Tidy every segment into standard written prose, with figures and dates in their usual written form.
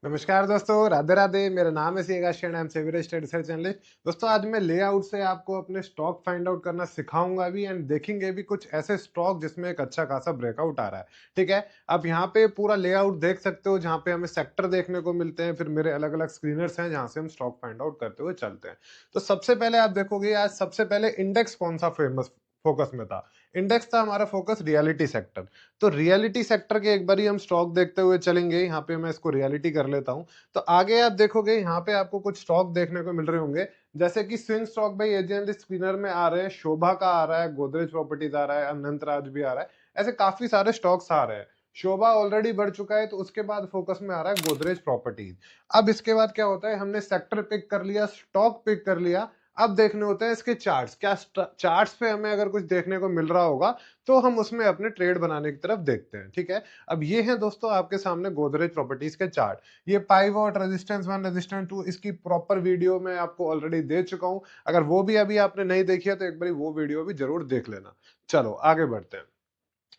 नमस्कार दोस्तों, राधे राधे। मेरा नाम है C Akash, I am saviour study research analyst. दोस्तों, आज मैं लेआउट से आपको अपने स्टॉक फाइंड आउट करना सिखाऊंगा भी एंड देखेंगे भी कुछ ऐसे स्टॉक जिसमें एक अच्छा खासा ब्रेकआउट आ रहा है। ठीक है, आप यहाँ पे पूरा लेआउट देख सकते हो, जहाँ पे हमें सेक्टर देखने को मिलते हैं, फिर मेरे अलग अलग स्क्रीनर्स हैं जहाँ से हम स्टॉक फाइंड आउट करते हुए चलते हैं। तो सबसे पहले आप देखोगे, आज सबसे पहले इंडेक्स कौन सा फेमस फोकस में था। इंडेक्स था हमारा फोकस रियलिटी सेक्टर। तो रियलिटी सेक्टर के एक बार ही हम स्टॉक देखते हुए चलेंगे। यहाँ पे मैं इसको रियलिटी कर लेता हूँ। तो आगे आप देखोगे, यहाँ पे आपको कुछ स्टॉक देखने को मिल रहे होंगे, जैसे कि स्विंग स्टॉक भाई एजीएल स्क्रीनर में आ रहे हैं, शोभा का आ रहा है, गोदरेज प्रॉपर्टीज आ रहा है, अनंत राज भी आ रहा है। ऐसे काफी सारे स्टॉक्स आ रहे हैं। शोभा ऑलरेडी बढ़ चुका है, तो उसके बाद फोकस में आ रहा है गोदरेज प्रॉपर्टीज। अब इसके बाद क्या होता है, हमने सेक्टर पिक कर लिया, स्टॉक पिक कर लिया। अब देखने होते हैं इसके चार्ट्स, क्या चार्ट्स पे हमें अगर कुछ देखने को मिल रहा होगा तो हम उसमें अपने ट्रेड बनाने की तरफ देखते हैं। ठीक है, अब ये है दोस्तों आपके सामने गोदरेज प्रॉपर्टीज के चार्ट। ये पाइवोट, रेजिस्टेंस 1, रेजिस्टेंस 2, इसकी प्रॉपर वीडियो मैं आपको ऑलरेडी दे चुका हूं। अगर वो भी अभी आपने नहीं देखी है तो एक बार वो वीडियो भी जरूर देख लेना। चलो आगे बढ़ते हैं।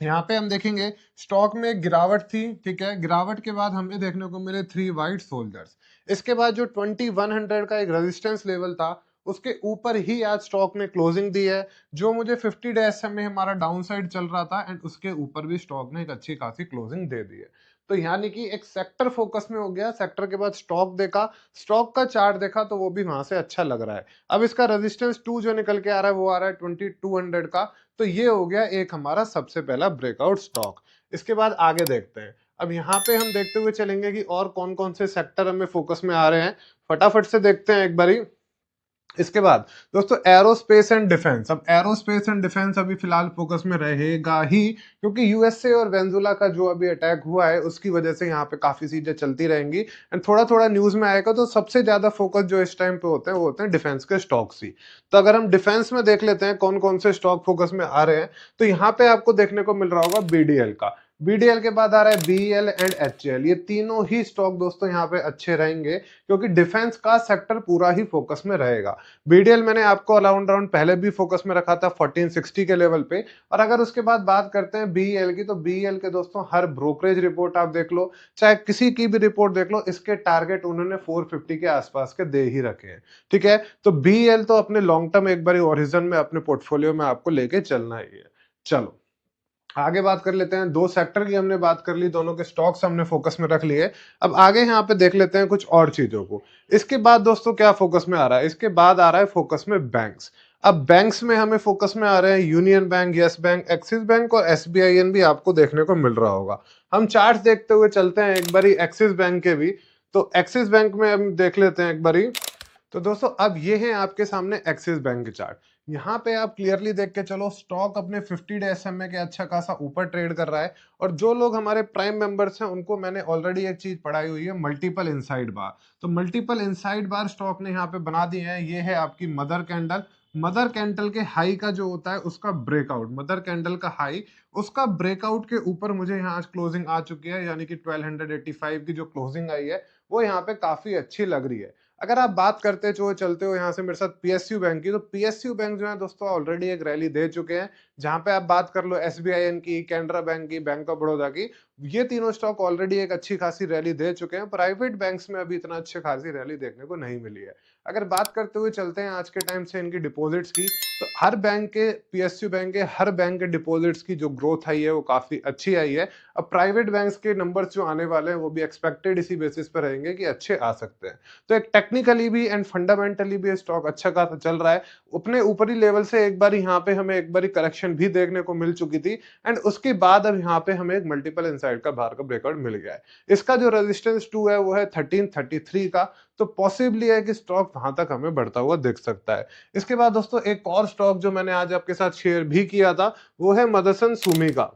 यहाँ पे हम देखेंगे स्टॉक में एक गिरावट थी। ठीक है, गिरावट के बाद हमें देखने को मिले 3 वाइट सोल्जर्स। इसके बाद जो 2100 का एक रेजिस्टेंस लेवल था, उसके ऊपर ही आज स्टॉक ने क्लोजिंग दी है। जो मुझे 50 डेज में हमारा डाउन साइड चल रहा था, एंड उसके ऊपर भी स्टॉक ने एक अच्छी खासी क्लोजिंग दे दी है। तो यानी कि एक सेक्टर फोकस में हो गया, सेक्टर के बाद स्टॉक देखा, स्टॉक का चार्ट देखा, तो वो भी वहां से अच्छा लग रहा है। अब इसका रेजिस्टेंस 2 जो निकल के आ रहा है, वो आ रहा है 2200 का। तो ये हो गया एक हमारा सबसे पहला ब्रेकआउट स्टॉक। इसके बाद आगे देखते हैं। अब यहाँ पे हम देखते हुए चलेंगे कि और कौन कौन से सेक्टर हमें फोकस में आ रहे हैं। फटाफट से देखते हैं एक बारी। इसके बाद दोस्तों एरोस्पेस एंड डिफेंस। अब एरोस्पेस एंड डिफेंस अभी फिलहाल फोकस में रहेगा ही, क्योंकि यूएसए और वेनेजुला का जो अभी अटैक हुआ है उसकी वजह से यहाँ पे काफी चीजें चलती रहेंगी एंड थोड़ा थोड़ा न्यूज में आएगा। तो सबसे ज्यादा फोकस जो इस टाइम पे होते हैं वो होते हैं डिफेंस के स्टॉक्स ही। तो अगर हम डिफेंस में देख लेते हैं कौन कौन से स्टॉक फोकस में आ रहे हैं, तो यहाँ पे आपको देखने को मिल रहा होगा बीडीएल का। बीडीएल के बाद आ रहा है बीएल एंड एचएल। ये तीनों ही स्टॉक दोस्तों यहाँ पे अच्छे रहेंगे, क्योंकि डिफेंस का सेक्टर पूरा ही फोकस में रहेगा। बीडीएल मैंने आपको अराउंड राउंड पहले भी फोकस में रखा था 1460 के लेवल पे। और अगर उसके बाद बात करते हैं बीएल की, तो बीएल के दोस्तों हर ब्रोकरेज रिपोर्ट आप देख लो, चाहे किसी की भी रिपोर्ट देख लो, इसके टारगेट उन्होंने 450 के आसपास के दे ही रखे हैं। ठीक है, तो बीएल तो अपने लॉन्ग टर्म एक बार ओरिजिन में अपने पोर्टफोलियो में आपको लेके चलना ही है। चलो आगे बात कर लेते हैं। दो सेक्टर की हमने बात कर ली, दोनों के स्टॉक्स हमने फोकस में रख लिए। अब आगे यहाँ पे देख लेते हैं कुछ और चीजों को। इसके बाद दोस्तों क्या फोकस में आ रहा है, इसके बाद आ रहा है फोकस में बैंक्स। अब बैंक्स में हमें फोकस में आ रहे हैं union bank, yes bank, axis bank और एसबीआईएन भी आपको देखने को मिल रहा होगा। हम चार्ट देखते हुए चलते हैं एक बारी एक्सिस बैंक के भी। तो एक्सिस बैंक में हम देख लेते हैं एक बारी। तो दोस्तों अब ये है आपके सामने एक्सिस बैंक के चार्ट। यहाँ पे आप क्लियरली देख के चलो, स्टॉक अपने 50 डे एसएमए के अच्छा खासा ऊपर ट्रेड कर रहा है। और जो लोग हमारे प्राइम मेंबर्स हैं उनको मैंने ऑलरेडी एक चीज पढ़ाई हुई है, मल्टीपल इनसाइड बार। तो मल्टीपल इनसाइड बार स्टॉक ने यहाँ पे बना दिए हैं। ये है आपकी मदर कैंडल। मदर कैंडल के हाई का जो होता है उसका ब्रेकआउट, मदर कैंडल का हाई, उसका ब्रेकआउट के ऊपर मुझे यहाँ आज क्लोजिंग आ चुकी है, यानी कि 1285 की जो क्लोजिंग आई है वो यहाँ पे काफी अच्छी लग रही है। अगर आप बात करते जो चलते हो यहाँ से मेरे साथ पीएसयू बैंक की, तो पीएसयू बैंक जो है दोस्तों ऑलरेडी एक रैली दे चुके हैं। जहां पे आप बात कर लो एसबीआईएन की, कैनरा बैंक की, बैंक ऑफ बड़ौदा की, ये तीनों स्टॉक ऑलरेडी एक अच्छी खासी रैली दे चुके हैं। प्राइवेट बैंक्स में अभी इतना अच्छी खासी रैली देखने को नहीं मिली है। अगर बात करते हुए चलते हैं आज के टाइम से इनकी डिपॉजिट्स की, तो हर बैंक के, पीएसयू बैंक के हर बैंक के डिपॉजिट्स की जो ग्रोथ आई है वो काफी अच्छी आई है। अब प्राइवेट बैंक्स के नंबर्स जो आने वाले हैं वो भी एक्सपेक्टेड इसी बेसिस पर रहेंगे कि अच्छे आ सकते हैं। तो एक टेक्निकली भी एंड फंडामेंटली भी स्टॉक अच्छा खासा चल रहा है। अपने ऊपरी लेवल से एक बार यहाँ पे हमें एक बार करेक्शन भी देखने को मिल चुकी थी, एंड उसके बाद अब यहाँ पे हमें एक मल्टीपल इनसाइड का बाहर का ब्रेकआउट मिल गया है। इसका जो रेजिस्टेंस 2 है वो है 1333 का। तो पॉसिबली है कि स्टॉक वहां तक हमें बढ़ता हुआ दिख सकता है। इसके बाद दोस्तों एक और स्टॉक जो मैंने आज आपके साथ शेयर भी किया था, वो है मदरसन सुमी का।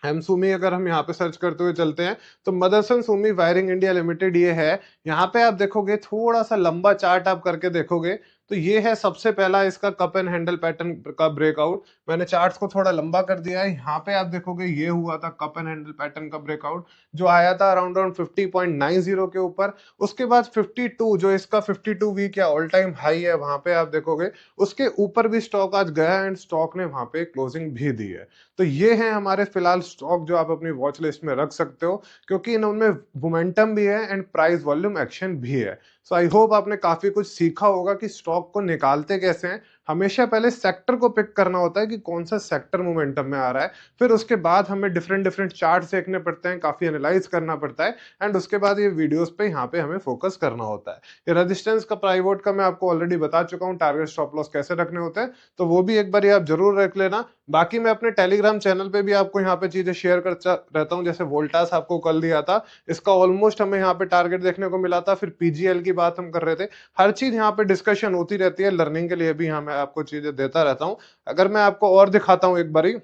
एम सुमी अगर हम यहाँ पे सर्च करते हुए चलते हैं, तो Motherson Sumi wiring India limited ये है। यहाँ पे आप देखोगे थोड़ा सा लंबा चार्ट आप करके देखोगे, तो ये है सबसे पहला इसका कप एंड हैंडल पैटर्न का ब्रेकआउट। मैंने चार्ट्स को थोड़ा लंबा कर दिया है। यहाँ पे आप देखोगे ये हुआ था कप एंड हैंडल पैटर्न का ब्रेकआउट, जो आया था अराउंड 50.90 के ऊपर। उसके बाद 52, जो इसका 52 वीक या ऑल टाइम हाई है, वहां पे आप देखोगे उसके ऊपर भी स्टॉक आज गया एंड स्टॉक ने वहां पे क्लोजिंग भी दी है। तो ये है हमारे फिलहाल स्टॉक जो आप अपनी वॉच लिस्ट में रख सकते हो, क्योंकि इनमें मोमेंटम भी है एंड प्राइस वॉल्यूम एक्शन भी है। सो आई होप आपने काफी कुछ सीखा होगा कि स्टॉक को निकालते कैसे हैं। हमेशा पहले सेक्टर को पिक करना होता है कि कौन सा सेक्टर मोमेंटम में आ रहा है, फिर उसके बाद हमें डिफरेंट डिफरेंट चार्ट देखने पड़ते हैं, काफी एनालाइज करना पड़ता है, एंड उसके बाद ये वीडियोस पे यहाँ पे हमें फोकस करना होता है। ये रेजिस्टेंस का प्राइवोट का मैं आपको ऑलरेडी बता चुका हूँ, टारगेट स्टॉप लॉस कैसे रखने होते हैं, तो वो भी एक बार आप जरूर रख लेना। बाकी मैं अपने टेलीग्राम चैनल पे भी आपको यहाँ पे चीजें शेयर करता रहता हूँ, जैसे वोल्टास आपको कल दिया था, इसका ऑलमोस्ट हमें यहाँ पे टारगेट देखने को मिला था, फिर पीजीएल की बात हम कर रहे थे। हर चीज यहाँ पे डिस्कशन होती रहती है, लर्निंग के लिए भी यहाँ मैं आपको चीजें देता रहता हूँ। अगर मैं आपको और दिखाता हूँ एक बारी,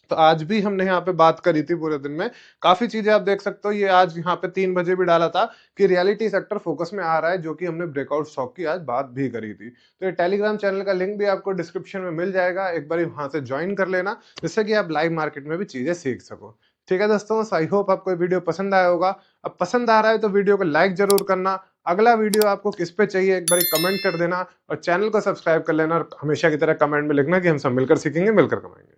तो आज भी हमने यहाँ पे बात करी थी पूरे दिन में, काफी चीजें आप देख सकते हो। ये आज यहाँ पे 3 बजे भी डाला था कि रियलिटी सेक्टर फोकस में आ रहा है, जो कि हमने ब्रेकआउट स्टॉक की आज बात भी करी थी। तो ये टेलीग्राम चैनल का लिंक भी आपको डिस्क्रिप्शन में मिल जाएगा, एक बार वहां से ज्वाइन कर लेना, जिससे कि आप लाइव मार्केट में भी चीजें सीख सको। ठीक है दोस्तों, आई होप आपको वीडियो पसंद आया होगा। अब पसंद आ रहा है तो वीडियो को लाइक जरूर करना। अगला वीडियो आपको किस पे चाहिए एक बार कमेंट कर देना, और चैनल को सब्सक्राइब कर लेना, और हमेशा की तरह कमेंट में लिखना कि हम सब मिलकर सीखेंगे, मिलकर कमाएंगे।